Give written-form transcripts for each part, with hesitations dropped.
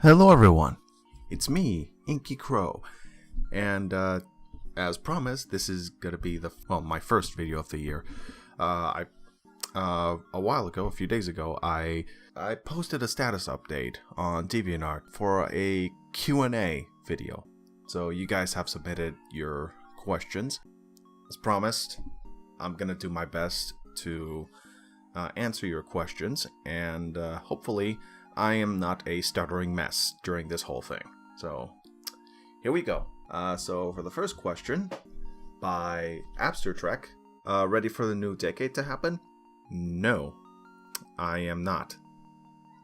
Hello everyone, it's me, Inki Crow, and as promised, this is gonna be my first video of the year. A while ago, a few days ago, I posted a status update on DeviantArt for a Q&A video. So you guys have submitted your questions. As promised, I'm gonna do my best to answer your questions, and hopefully I am not a stuttering mess during this whole thing. So here we go. So for the first question by Abstertrek, ready for the new decade to happen? No, I am not.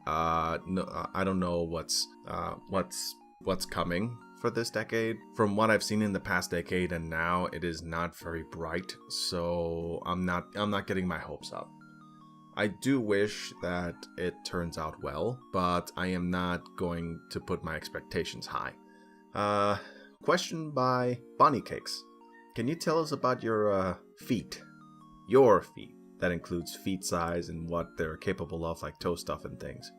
No, I don't know what's coming for this decade. From what I've seen in the past decade and now, it is not very bright. So I'm not getting my hopes up. I do wish that it turns out well, but I am not going to put my expectations high. Question by Bonnie Cakes. Can you tell us about your feet? Your feet. That includes feet size and what they're capable of, like toe stuff and things.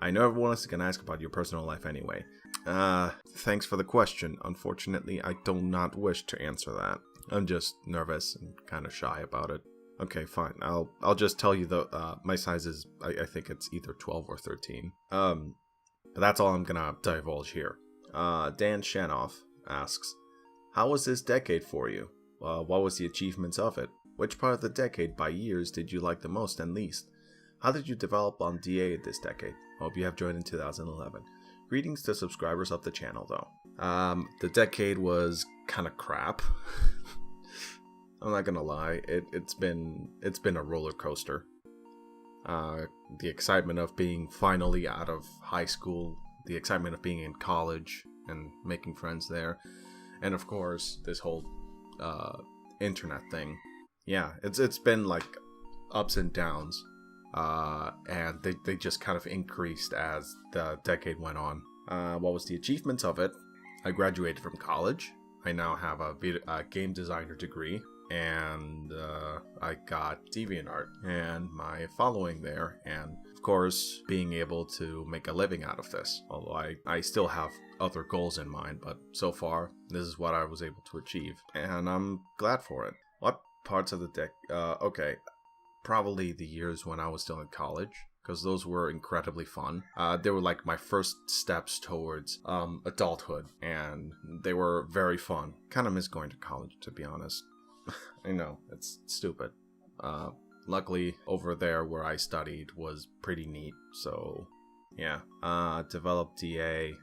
I know everyone is going to ask about your personal life anyway. Thanks for the question. Unfortunately, I do not wish to answer that. I'm just nervous and kind of shy about it. Okay, fine. I'll just tell you my size is I think it's either 12 or 13. But that's all I'm gonna divulge here. Dan Shanoff asks, how was this decade for you? What was the achievements of it? Which part of the decade by years did you like the most and least? How did you develop on DA this decade? Hope you have joined in 2011. Greetings to subscribers of the channel though. The decade was kind of crap. I'm not gonna lie, it's been a roller coaster. The excitement of being finally out of high school, the excitement of being in college and making friends there, and of course this whole internet thing. Yeah, it's been like ups and downs, and they just kind of increased as the decade went on. What was the achievements of it? I graduated from college. I now have a game designer degree. And I got DeviantArt and my following there, and of course being able to make a living out of this, although I still have other goals in mind, but so far this is what I was able to achieve and I'm glad for it. What parts of the okay, probably the years when I was still in college, because those were incredibly fun. They were like my first steps towards adulthood, and they were very fun. Kind of miss going to college, to be honest. I know, it's stupid. Luckily, over there where I studied was pretty neat, so yeah. Developed DA,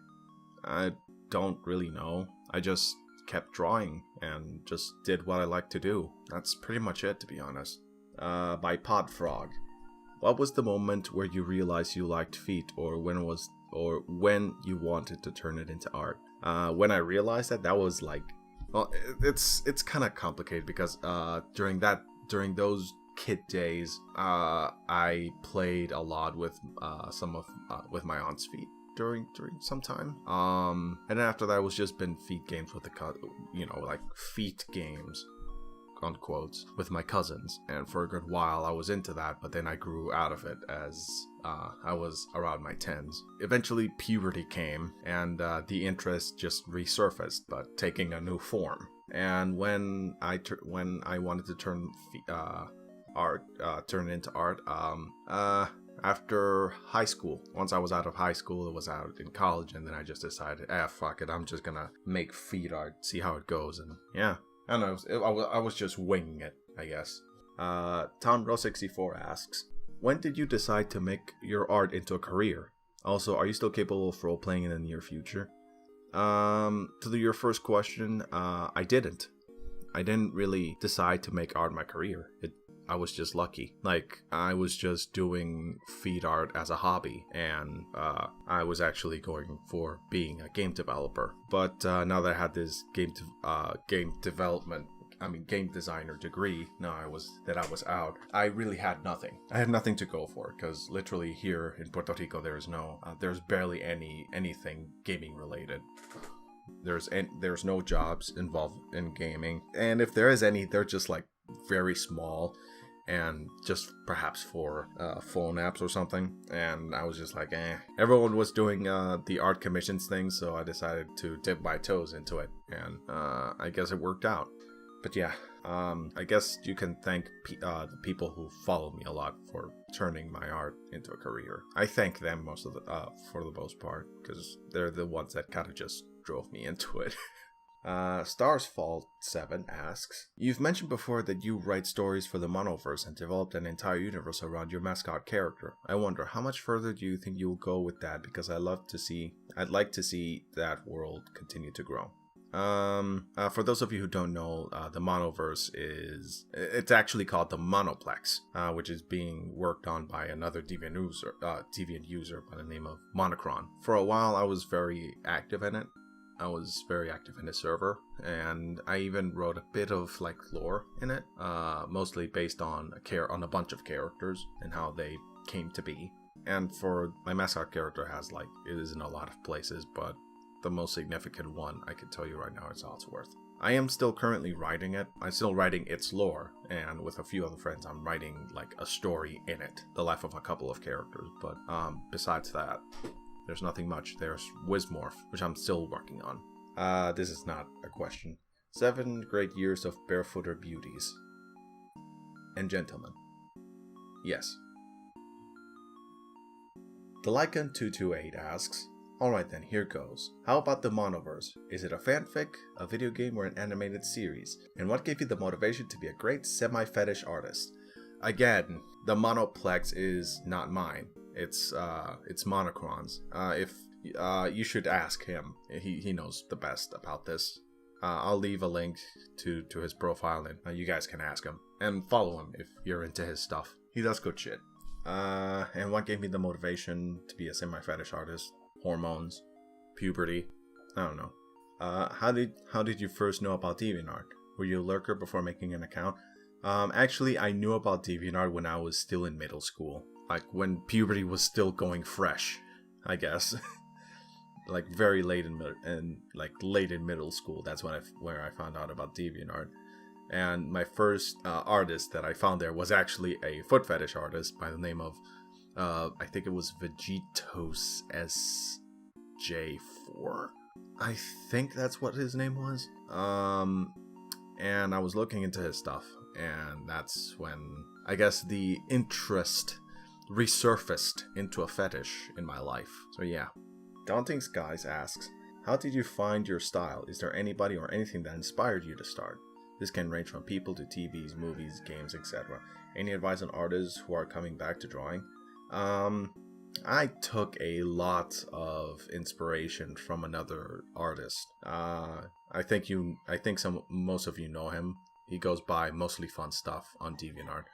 I don't really know. I just kept drawing and just did what I like to do. That's pretty much it, to be honest. By Podfrog. What was the moment where you realized you liked feet, or when you wanted to turn it into art? When I realized that was like, well, it's kind of complicated because during those kid days, I played a lot with with my aunt's feet during some time. And then after that, it was just been feet games with like feet games, on quotes, with my cousins. And for a good while, I was into that, but then I grew out of it as I was around my 10s. Eventually, puberty came, and the interest just resurfaced, but taking a new form. And when I wanted to turn it into art, after high school. Once I was out of high school, it was out in college, and then I just decided, fuck it, I'm just gonna make feet art, see how it goes, and yeah. I don't know, I was just winging it, I guess. TownRo64 asks, when did you decide to make your art into a career? Also, are you still capable of role-playing in the near future? Your first question, I didn't. I didn't really decide to make art my career. I was just lucky. Like, I was just doing feed art as a hobby, and I was actually going for being a game developer. But now that I had this game designer degree, now I was out, I really had nothing. I had nothing to go for, because literally here in Puerto Rico, there's barely anything gaming related. There's no jobs involved in gaming, and if there is any, they're just like very small. and just perhaps for phone apps or something. And I was just like, everyone was doing the art commissions thing, so I decided to dip my toes into it, and I guess it worked out. But yeah, I guess you can thank the people who follow me a lot for turning my art into a career. I thank them for the most part, because they're the ones that kind of just drove me into it. Starsfall7 asks, you've mentioned before that you write stories for the Monoverse and developed an entire universe around your mascot character. I wonder, how much further do you think you'll go with that? Because I'd like to see that world continue to grow. For those of you who don't know, the Monoverse it's actually called the Monoplex, which is being worked on by another deviant user by the name of Monocron. For a while, I was very active in it. I was very active in the server, and I even wrote a bit of like lore in it, mostly based on a bunch of characters and how they came to be. And for my mascot character it is in a lot of places, but the most significant one I can tell you right now is Ellsworth. I am still currently writing it. I'm still writing its lore, and with a few other friends, I'm writing like a story in it, the life of a couple of characters. But besides that, there's nothing much. There's Wismorph, which I'm still working on. This is not a question. 7 great years of barefooter beauties. And gentlemen. Yes. The Lycan228 asks, alright then, here goes. How about the Monoverse? Is it a fanfic, a video game, or an animated series? And what gave you the motivation to be a great semi-fetish artist? Again, the Monoplex is not mine. It's Monocron's. If you should ask him. He knows the best about this. I'll leave a link to his profile, and you guys can ask him. And follow him if you're into his stuff. He does good shit. And what gave me the motivation to be a semi-fetish artist? Hormones, puberty, I don't know. How did you first know about DeviantArt? Were you a lurker before making an account? Actually, I knew about DeviantArt when I was still in middle school. Like when puberty was still going fresh, I guess. Like very late in middle school. That's where I found out about DeviantArt. And my first artist that I found there was actually a foot fetish artist by the name of I think it was Vegetos SJ4. I think that's what his name was. And I was looking into his stuff, and that's when I guess the interest resurfaced into a fetish in my life. So yeah. Daunting Skies asks, how did you find your style? Is there anybody or anything that inspired you to start? This can range from people to TVs, movies, games, etc. Any advice on artists who are coming back to drawing? I took a lot of inspiration from another artist. I think most of you know him. He goes by Mostly Fun Stuff on DeviantArt,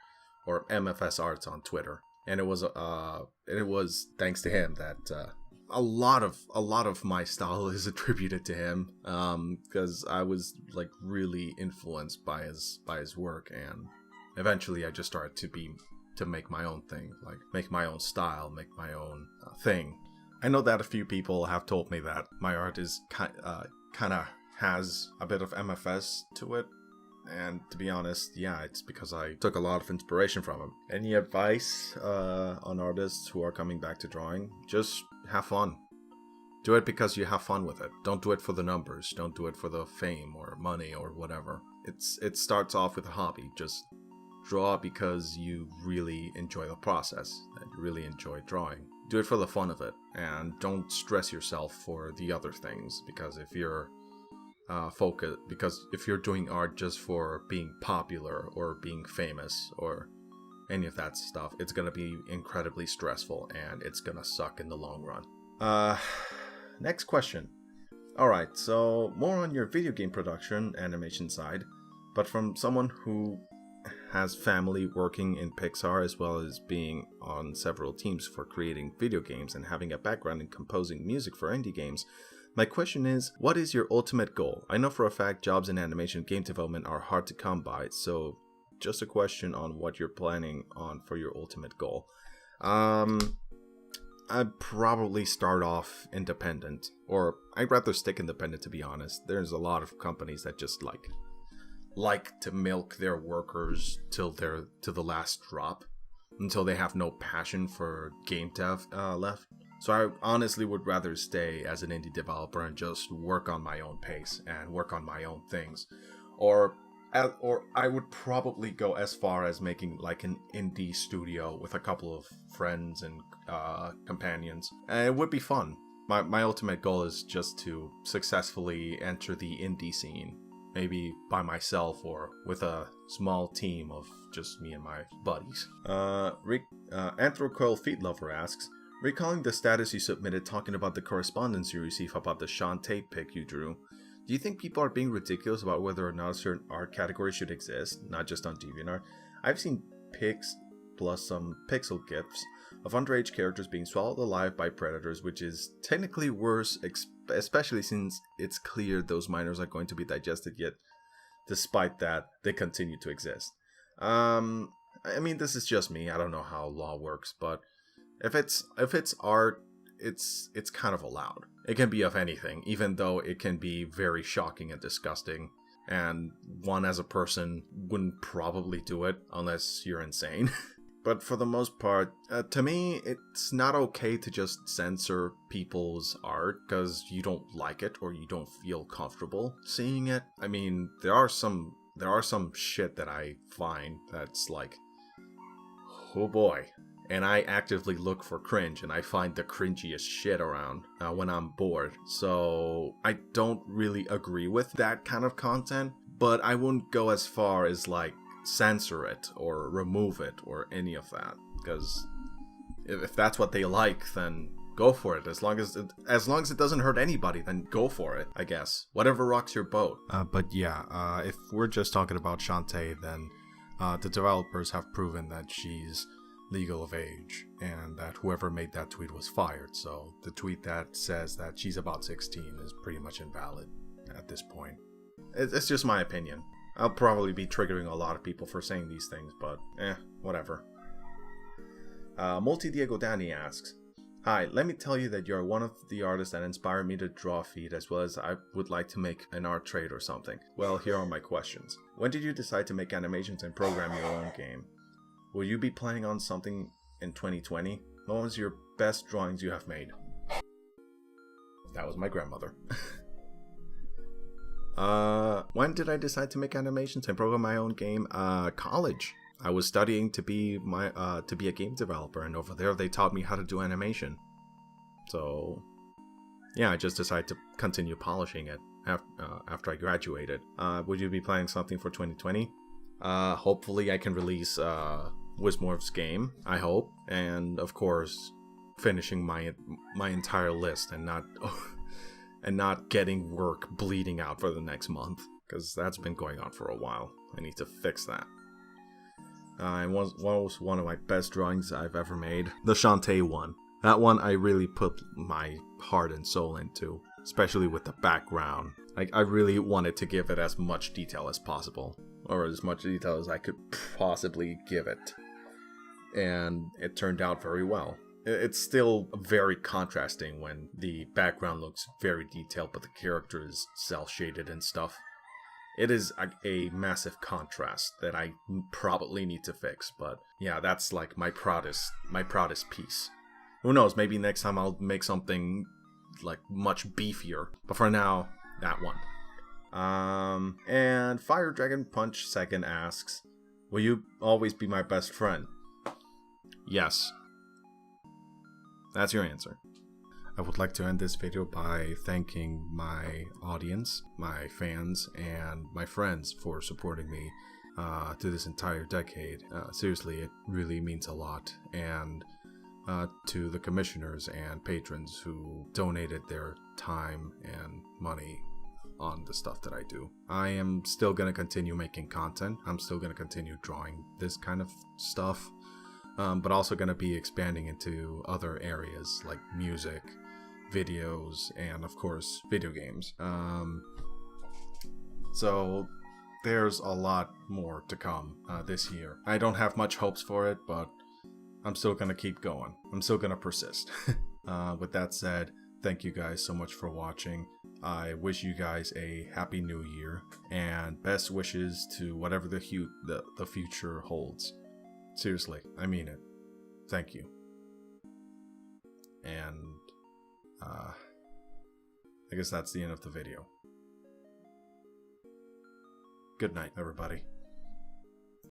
or MFS Arts on Twitter. And it was thanks to him that a lot of my style is attributed to him, because I was like really influenced by his work, and eventually I just started to make my own thing, like make my own style, make my own thing. I know that a few people have told me that my art is kind of has a bit of MFS to it. And to be honest, yeah, it's because I took a lot of inspiration from him. Any advice on artists who are coming back to drawing? Just have fun. Do it because you have fun with it. Don't do it for the numbers. Don't do it for the fame or money or whatever. It starts off with a hobby. Just draw because you really enjoy the process and you really enjoy drawing. Do it for the fun of it, and don't stress yourself for the other things, because if you're if you're doing art just for being popular or being famous or any of that stuff, it's gonna be incredibly stressful and it's gonna suck in the long run. Next question. Alright, so more on your video game production animation side, but from someone who has family working in Pixar as well as being on several teams for creating video games and having a background in composing music for indie games. My question is, what is your ultimate goal? I know for a fact jobs in animation game development are hard to come by, so just a question on what you're planning on for your ultimate goal. I'd probably start off independent, or I'd rather stick independent, to be honest. There's a lot of companies that just like to milk their workers till the last drop, until they have no passion for game dev left. So I honestly would rather stay as an indie developer and just work on my own pace and work on my own things. Or I would probably go as far as making like an indie studio with a couple of friends and companions. And it would be fun. My ultimate goal is just to successfully enter the indie scene. Maybe by myself or with a small team of just me and my buddies. Anthrocoil Feet Lover asks, recalling the status you submitted talking about the correspondence you received about the Shantae pic you drew, do you think people are being ridiculous about whether or not a certain art category should exist, not just on DeviantArt? I've seen pics plus some pixel gifs of underage characters being swallowed alive by predators, which is technically worse, especially since it's clear those minors are going to be digested, yet despite that, they continue to exist. I mean, this is just me. I don't know how law works, but if it's art, it's kind of allowed. It can be of anything, even though it can be very shocking and disgusting. And one as a person wouldn't probably do it unless you're insane. But for the most part, to me, it's not okay to just censor people's art because you don't like it or you don't feel comfortable seeing it. I mean, there are some shit that I find that's like, oh boy. And I actively look for cringe, and I find the cringiest shit around when I'm bored. So I don't really agree with that kind of content, but I wouldn't go as far as like censor it or remove it or any of that, because if that's what they like, then go for it. As long as it doesn't hurt anybody, then go for it, I guess. Whatever rocks your boat. But yeah, if we're just talking about Shantae, then the developers have proven that she's legal of age and that whoever made that tweet was fired. So the tweet that says that she's about 16 is pretty much invalid at this point. It's just my opinion. I'll probably be triggering a lot of people for saying these things, but whatever. Multi-Diego Danny asks, hi, let me tell you that you're one of the artists that inspired me to draw feet, as well as I would like to make an art trade or something. Well, here are my questions. When did you decide to make animations and program your own game? Will you be planning on something in 2020? What was your best drawings you have made? That was my grandmother. When did I decide to make animations and program my own game? College. I was studying to be a game developer, and over there they taught me how to do animation. So yeah, I just decided to continue polishing it after I graduated. Would you be planning something for 2020? Hopefully I can release Wismorph's game, I hope, and of course finishing my entire list and not getting work bleeding out for the next month, because that's been going on for a while. I need to fix that. And what was one of my best drawings I've ever made? The Shantae one. That one I really put my heart and soul into, especially with the background. Like, I really wanted to give it as much detail as possible, or as much detail as I could possibly give it. And it turned out very well. It's still very contrasting when the background looks very detailed, but the character is cel-shaded and stuff. It is a massive contrast that I probably need to fix, but yeah, that's like my proudest piece. Who knows, maybe next time I'll make something like much beefier, but for now, that one. And Firedragonpunch 2nd asks, will you always be my best friend? Yes. That's your answer. I would like to end this video by thanking my audience, my fans, and my friends for supporting me through this entire decade. Seriously, it really means a lot. And to the commissioners and patrons who donated their time and money on the stuff that I do. I am still going to continue making content. I'm still going to continue drawing this kind of stuff. But also going to be expanding into other areas like music, videos, and of course video games. So there's a lot more to come this year. I don't have much hopes for it, but I'm still going to keep going. I'm still going to persist. With that said, thank you guys so much for watching. I wish you guys a happy new year and best wishes to whatever the future holds. Seriously, I mean it. Thank you. And I guess that's the end of the video. Good night, everybody.